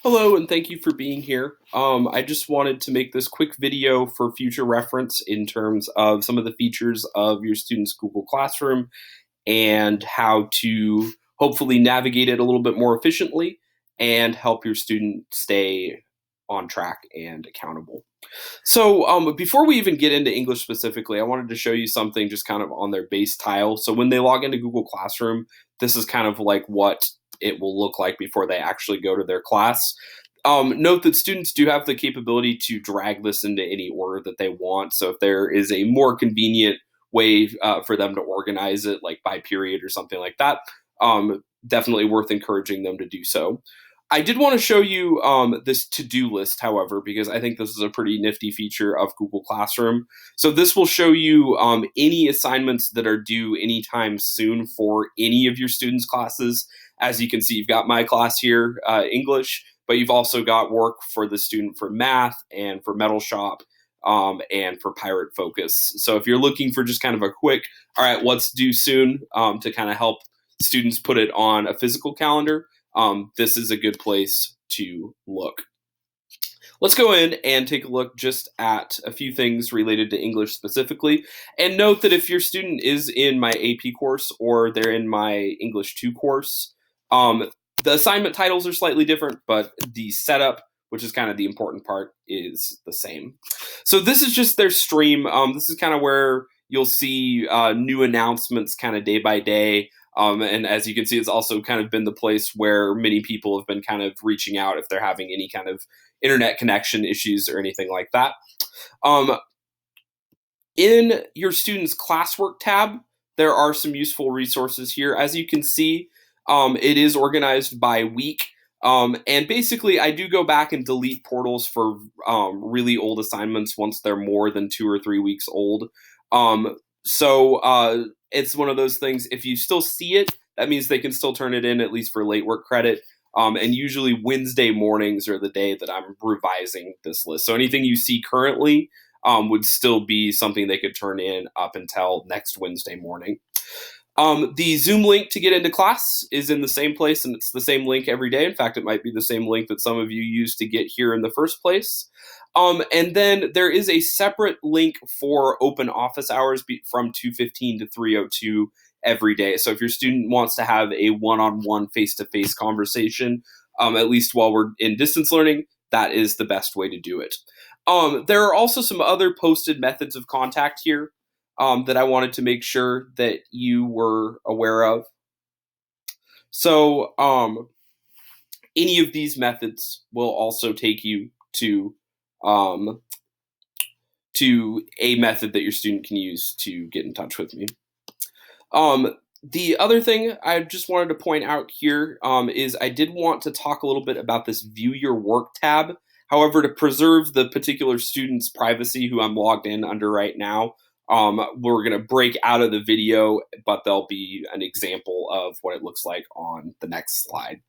Hello, and thank you for being here. I just wanted to make this quick video for future reference in terms of some of the features of your student's Google Classroom and how to hopefully navigate it a little bit more efficiently and help your student stay on track and accountable. So before we even get into English specifically, I wanted to show you something just kind of on their base tile. So when they log into Google Classroom, this is kind of like what it will look like before they actually go to their class. Note that students do have the capability to drag this into any order that they want. So if there is a more convenient way for them to organize it, like by period or something like that, definitely worth encouraging them to do so. I did want to show you this to-do list, however, because I think this is a pretty nifty feature of Google Classroom. So this will show you any assignments that are due anytime soon for any of your students' classes. As you can see, you've got my class here, English, but you've also got work for the student for math and for Metal Shop and for Pirate Focus. So if you're looking for just kind of a quick, all right, what's due soon to kind of help students put it on a physical calendar, this is a good place to look. Let's go in and take a look just at a few things related to English specifically. And note that if your student is in my AP course or they're in my English 2 course, the assignment titles are slightly different, but the setup, which is kind of the important part, is the same. So this is just their stream. This is kind of where you'll see new announcements kind of day by day. And as you can see, it's also kind of been the place where many people have been kind of reaching out if they're having any kind of internet connection issues or anything like that. Um, in your student's classwork tab, there are some useful resources here. As you can see, it is organized by week. And basically, I do go back and delete portals for really old assignments once they're more than 2 or 3 weeks old. So it's one of those things, if you still see it, that means they can still turn it in, at least for late work credit. And usually Wednesday mornings are the day that I'm revising this list. So anything you see currently would still be something they could turn in up until next Wednesday morning. The Zoom link to get into class is in the same place, and it's the same link every day. In fact, it might be the same link that some of you used to get here in the first place. And then there is a separate link for open office hours from 2:15 to 3:02 every day. So if your student wants to have a one-on-one face-to-face conversation, at least while we're in distance learning, that is the best way to do it. There are also some other posted methods of contact here that I wanted to make sure that you were aware of. So any of these methods will also take you um, to a method that your student can use to get in touch with me. The other thing I just wanted to point out here is I did want to talk a little bit about this View Your Work tab. However, to preserve the particular student's privacy who I'm logged in under right now, we're going to break out of the video, but there'll be an example of what it looks like on the next slide.